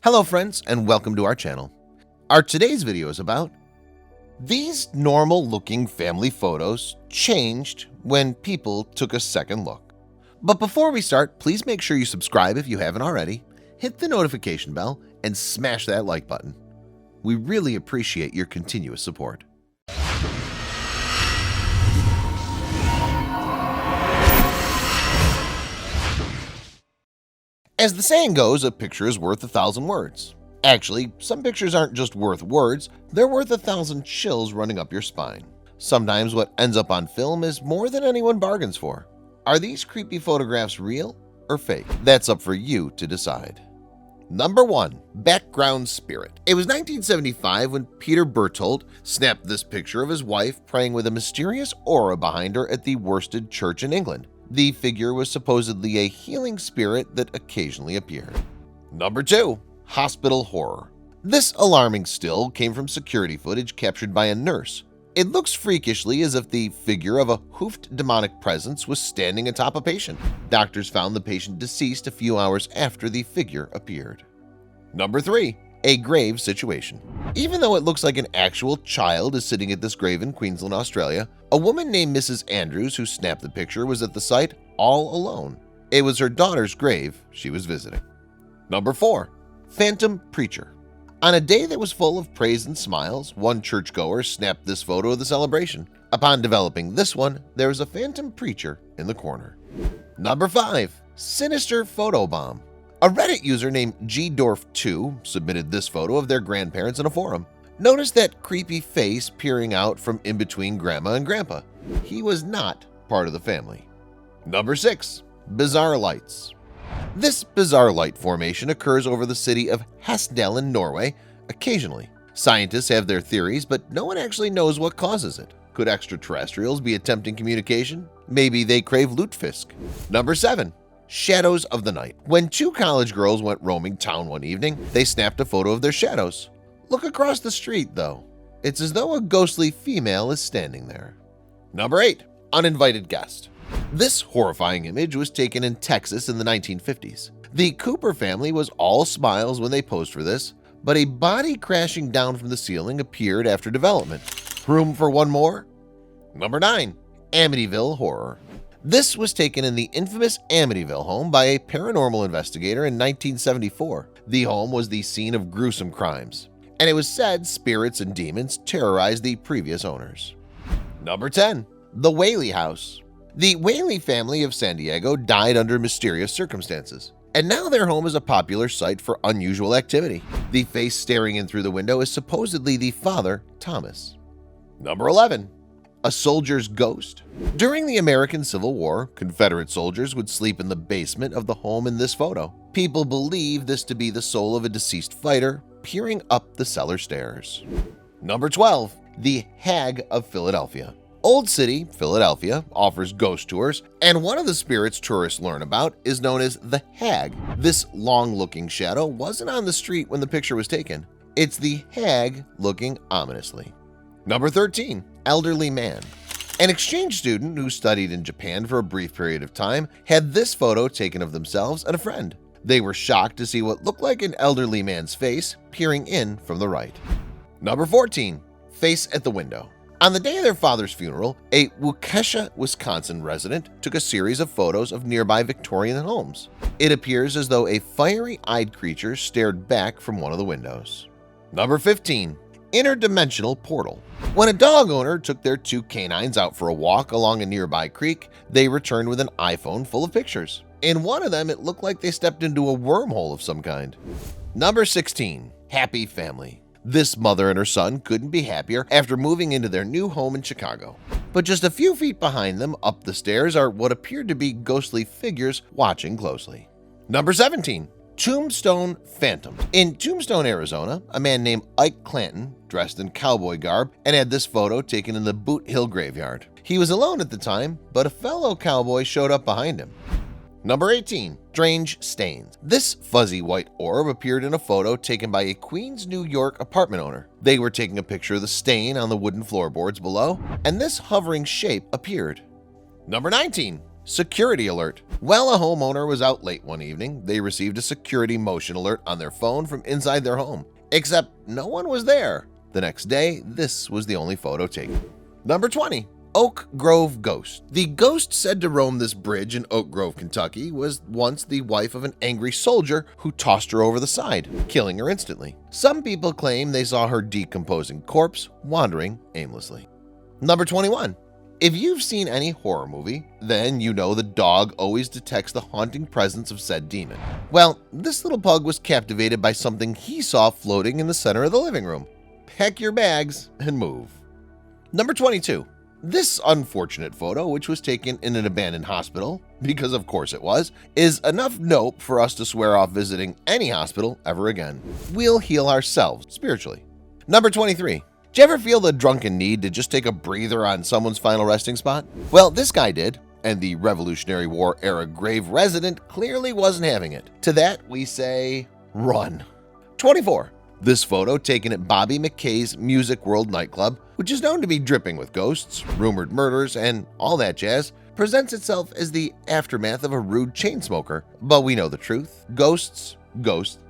Hello friends and welcome to our channel. Our today's video is about these normal looking family photos changed when people took a second look. But before we start, please make sure you subscribe if you haven't already, hit the notification bell and smash that like button. We really appreciate your continuous support. As the saying goes, a picture is worth 1,000 words. Actually, some pictures aren't just worth words, they're worth 1,000 chills running up your spine. Sometimes what ends up on film is more than anyone bargains for. Are these creepy photographs real or fake? That's up for you to decide. Number 1. Background Spirit. It was 1975 when Peter Berthold snapped this picture of his wife praying with a mysterious aura behind her at the Worsted Church in England. The figure was supposedly a healing spirit that occasionally appeared. Number 2. Hospital Horror. This alarming still came from security footage captured by a nurse. It looks freakishly as if the figure of a hoofed demonic presence was standing atop a patient. Doctors found the patient deceased a few hours after the figure appeared. Number 3. A grave situation. Even though it looks like an actual child is sitting at this grave in Queensland, Australia, a woman named Mrs. Andrews who snapped the picture was at the site all alone. It was her daughter's grave she was visiting. Number 4. Phantom Preacher. On a day that was full of praise and smiles, one churchgoer snapped this photo of the celebration. Upon developing this one, there was a phantom preacher in the corner. Number 5. Sinister Photobomb. A Reddit user named gdorf2 submitted this photo of their grandparents in a forum. Notice that creepy face peering out from in between grandma and grandpa. He was not part of the family. Number 6. Bizarre Lights. This bizarre light formation occurs over the city of Hesdal in Norway occasionally. Scientists have their theories, but no one actually knows what causes it. Could extraterrestrials be attempting communication? Maybe they crave lutefisk. Number 7. Shadows of the Night. When two college girls went roaming town one evening, they snapped a photo of their shadows. Look across the street, though. It's as though a ghostly female is standing there. Number 8. Uninvited Guest. This horrifying image was taken in Texas in the 1950s. The Cooper family was all smiles when they posed for this, but a body crashing down from the ceiling appeared after development. Room for one more? Number 9. Amityville Horror. This was taken in the infamous Amityville home by a paranormal investigator in 1974. The home was the scene of gruesome crimes, and it was said spirits and demons terrorized the previous owners. Number 10. The Whaley House. The Whaley family of San Diego died under mysterious circumstances, and now their home is a popular site for unusual activity. The face staring in through the window is supposedly the father, Thomas. Number 11. A Soldier's Ghost. During the American Civil War, Confederate soldiers would sleep in the basement of the home in this photo. People believe this to be the soul of a deceased fighter peering up the cellar stairs. Number 12. The Hag of Philadelphia. Old City, Philadelphia, offers ghost tours, and one of the spirits tourists learn about is known as the Hag. This long-looking shadow wasn't on the street when the picture was taken. It's the Hag looking ominously. Number 13. Elderly Man. An exchange student who studied in Japan for a brief period of time had this photo taken of themselves and a friend. They were shocked to see what looked like an elderly man's face peering in from the right. Number 14. Face at the Window. On the day of their father's funeral, a Waukesha, Wisconsin resident took a series of photos of nearby Victorian homes. It appears as though a fiery-eyed creature stared back from one of the windows. Number 15. Interdimensional Portal. When a dog owner took their two canines out for a walk along a nearby creek, they returned with an iPhone full of pictures. In one of them, it looked like they stepped into a wormhole of some kind. Number 16. Happy Family. This mother and her son couldn't be happier after moving into their new home in Chicago. But just a few feet behind them, up the stairs, are what appeared to be ghostly figures watching closely. Number 17. Tombstone Phantom. In Tombstone, Arizona, a man named Ike Clanton, dressed in cowboy garb, and had this photo taken in the Boot Hill graveyard. He was alone at the time, but a fellow cowboy showed up behind him. Number 18. Strange Stains. This fuzzy white orb appeared in a photo taken by a Queens, New York apartment owner. They were taking a picture of the stain on the wooden floorboards below, and this hovering shape appeared. Number 19. Security alert. While a homeowner was out late one evening, they received a security motion alert on their phone from inside their home. Except no one was there. The next day, this was the only photo taken. Number 20. Oak Grove Ghost. The ghost said to roam this bridge in Oak Grove, Kentucky was once the wife of an angry soldier who tossed her over the side, killing her instantly. Some people claim they saw her decomposing corpse wandering aimlessly. Number 21. If you've seen any horror movie, then you know the dog always detects the haunting presence of said demon. Well, this little pug was captivated by something he saw floating in the center of the living room. Pack your bags and move. Number 22. This unfortunate photo, which was taken in an abandoned hospital, because of course it was, is enough nope for us to swear off visiting any hospital ever again. We'll heal ourselves spiritually. Number 23. Did you ever feel the drunken need to just take a breather on someone's final resting spot? Well, this guy did, and the Revolutionary War era grave resident clearly wasn't having it. To that we say, run. 24. This photo, taken at Bobby McKay's Music World nightclub, which is known to be dripping with ghosts, rumored murders, and all that jazz, presents itself as the aftermath of a rude chain smoker. But we know the truth. Ghosts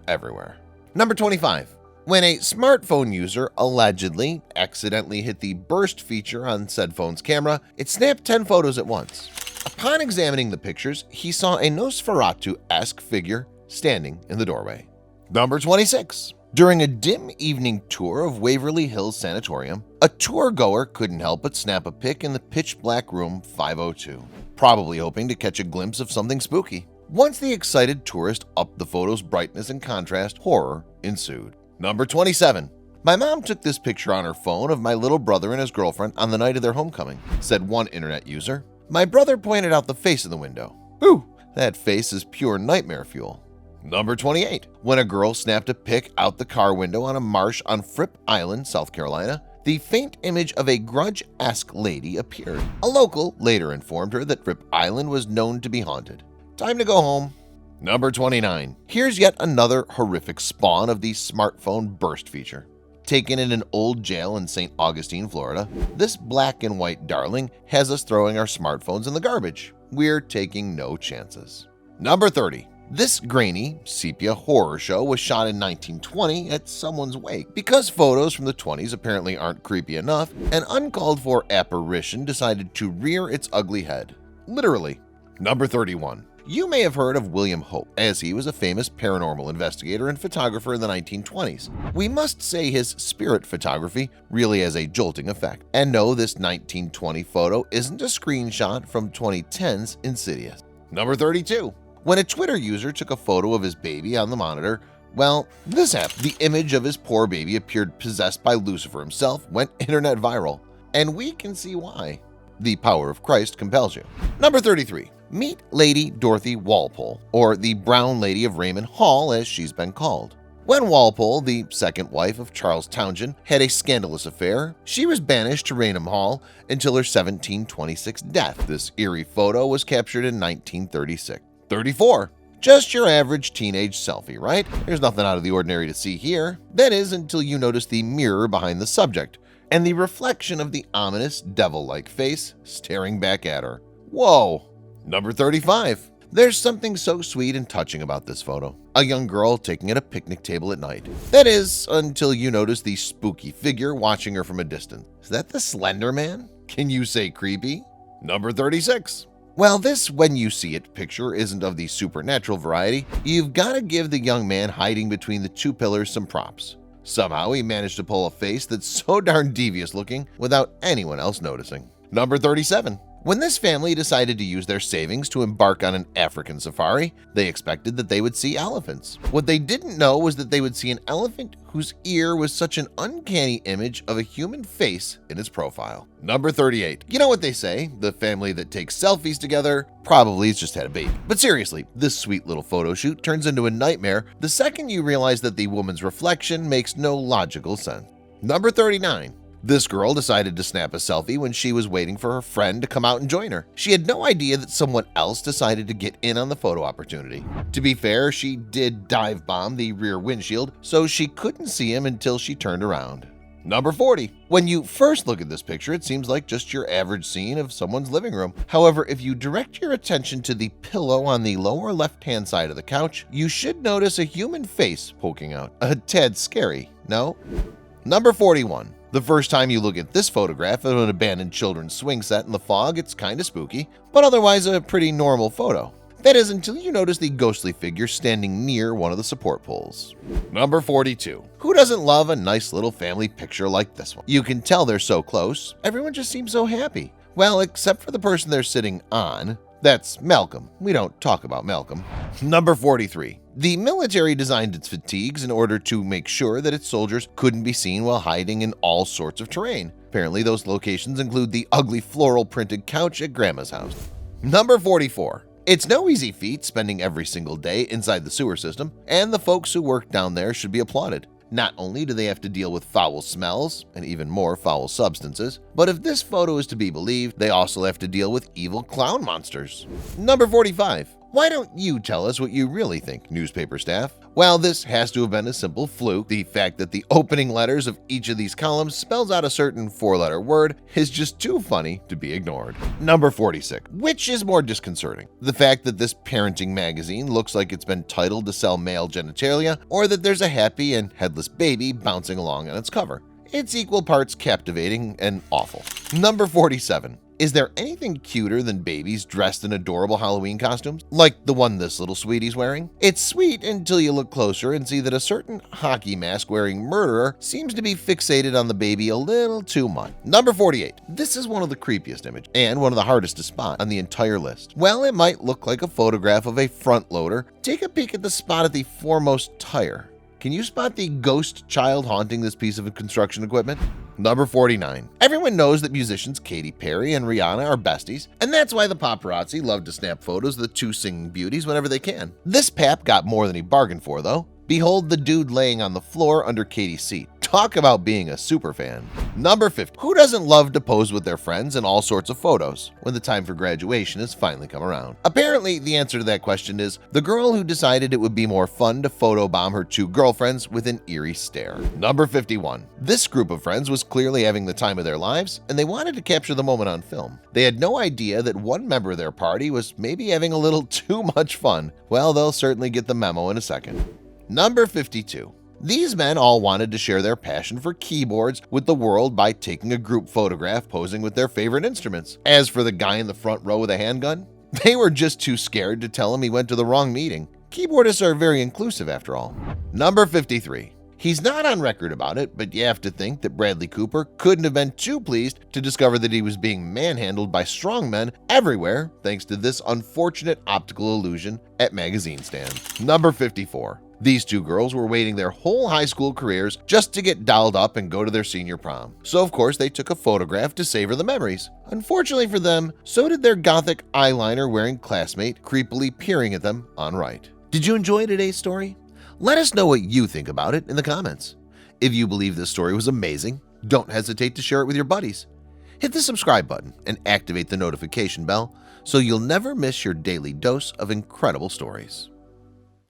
everywhere. Number 25. When a smartphone user allegedly accidentally hit the burst feature on said phone's camera, it snapped 10 photos at once. Upon examining the pictures, he saw a Nosferatu-esque figure standing in the doorway. Number 26. During a dim evening tour of Waverly Hills Sanatorium, a tour goer couldn't help but snap a pic in the pitch-black room 502, probably hoping to catch a glimpse of something spooky. Once the excited tourist upped the photo's brightness and contrast, horror ensued. Number 27. My mom took this picture on her phone of my little brother and his girlfriend on the night of their homecoming, said one internet user. My brother pointed out the face in the window. Ooh, that face is pure nightmare fuel. Number 28. When a girl snapped a pic out the car window on a marsh on Fripp Island, South Carolina, the faint image of a grudge-esque lady appeared. A local later informed her that Fripp Island was known to be haunted. Time to go home. Number 29. Here's yet another horrific spawn of the smartphone burst feature. Taken in an old jail in St. Augustine, Florida, this black and white darling has us throwing our smartphones in the garbage. We're taking no chances. Number 30. This grainy, sepia horror show was shot in 1920 at someone's wake. Because photos from the 20s apparently aren't creepy enough, an uncalled for apparition decided to rear its ugly head. Literally. Number 31. You may have heard of William Hope, as he was a famous paranormal investigator and photographer in the 1920s. We must say his spirit photography really has a jolting effect. And no, this 1920 photo isn't a screenshot from 2010's Insidious. Number 32. When a Twitter user took a photo of his baby on the monitor, well, this happened. The image of his poor baby appeared possessed by Lucifer himself, went internet viral. And we can see why. The power of Christ compels you. Number 33. Meet Lady Dorothy Walpole, or the Brown Lady of Raymond Hall as she's been called. When Walpole, the second wife of Charles Townshend, had a scandalous affair, she was banished to Raynham Hall until her 1726 death. This eerie photo was captured in 1936. 34. Just your average teenage selfie, right? There's nothing out of the ordinary to see here. That is until you notice the mirror behind the subject and the reflection of the ominous devil-like face staring back at her. Whoa! Number 35. There's something so sweet and touching about this photo. A young girl taking at a picnic table at night. That is, until you notice the spooky figure watching her from a distance. Is that the Slender Man? Can you say creepy? Number 36. Well, this when you see it picture isn't of the supernatural variety, you've got to give the young man hiding between the two pillars some props. Somehow he managed to pull a face that's so darn devious looking without anyone else noticing. Number 37. When this family decided to use their savings to embark on an African safari, they expected that they would see elephants. What they didn't know was that they would see an elephant whose ear was such an uncanny image of a human face in its profile. Number 38. You know what they say, the family that takes selfies together probably has just had a baby. But seriously, this sweet little photo shoot turns into a nightmare the second you realize that the woman's reflection makes no logical sense. Number 39. This girl decided to snap a selfie when she was waiting for her friend to come out and join her. She had no idea that someone else decided to get in on the photo opportunity. To be fair, she did dive bomb the rear windshield, so she couldn't see him until she turned around. Number 40. When you first look at this picture, it seems like just your average scene of someone's living room. However, if you direct your attention to the pillow on the lower left-hand side of the couch, you should notice a human face poking out. A tad scary, no? Number 41. The first time you look at this photograph of an abandoned children's swing set in the fog, it's kinda spooky, but otherwise a pretty normal photo. That is until you notice the ghostly figure standing near one of the support poles. Number 42. Who doesn't love a nice little family picture like this one? You can tell they're so close, everyone just seems so happy. Well, except for the person they're sitting on. That's Malcolm. We don't talk about Malcolm. Number 43. The military designed its fatigues in order to make sure that its soldiers couldn't be seen while hiding in all sorts of terrain. Apparently, those locations include the ugly floral printed couch at Grandma's house. Number 44. It's no easy feat spending every single day inside the sewer system, and the folks who work down there should be applauded. Not only do they have to deal with foul smells and even more foul substances, but if this photo is to be believed, they also have to deal with evil clown monsters. Number 45. Why don't you tell us what you really think, newspaper staff? Well, this has to have been a simple fluke. The fact that the opening letters of each of these columns spells out a certain four-letter word is just too funny to be ignored. Number 46. Which is more disconcerting? The fact that this parenting magazine looks like it's been titled to sell male genitalia, or that there's a happy and headless baby bouncing along on its cover? It's equal parts captivating and awful. Number 47. Is there anything cuter than babies dressed in adorable Halloween costumes, like the one this little sweetie's wearing? It's sweet until you look closer and see that a certain hockey mask wearing murderer seems to be fixated on the baby a little too much. Number 48. This is one of the creepiest images and one of the hardest to spot on the entire list. Well, it might look like a photograph of a front loader. Take a peek at the spot at the foremost tire. Can you spot the ghost child haunting this piece of construction equipment? Number 49. Everyone knows that musicians Katy Perry and Rihanna are besties, and that's why the paparazzi love to snap photos of the two singing beauties whenever they can. This pap got more than he bargained for, though. Behold the dude laying on the floor under Katy's seat. Talk about being a superfan. Number 50. Who doesn't love to pose with their friends in all sorts of photos when the time for graduation has finally come around? Apparently, the answer to that question is the girl who decided it would be more fun to photobomb her two girlfriends with an eerie stare. Number 51. This group of friends was clearly having the time of their lives, and they wanted to capture the moment on film. They had no idea that one member of their party was maybe having a little too much fun. Well, they'll certainly get the memo in a second. Number 52. These men all wanted to share their passion for keyboards with the world by taking a group photograph posing with their favorite instruments. As for the guy in the front row with a handgun, they were just too scared to tell him he went to the wrong meeting. Keyboardists are very inclusive after all. Number 53. He's not on record about it, but you have to think that Bradley Cooper couldn't have been too pleased to discover that he was being manhandled by strongmen everywhere thanks to this unfortunate optical illusion at magazine stand. Number 54. These two girls were waiting their whole high school careers just to get dolled up and go to their senior prom. So of course they took a photograph to savor the memories. Unfortunately for them, so did their gothic eyeliner wearing classmate creepily peering at them on right. Did you enjoy today's story? Let us know what you think about it in the comments. If you believe this story was amazing, don't hesitate to share it with your buddies. Hit the subscribe button and activate the notification bell so you'll never miss your daily dose of incredible stories.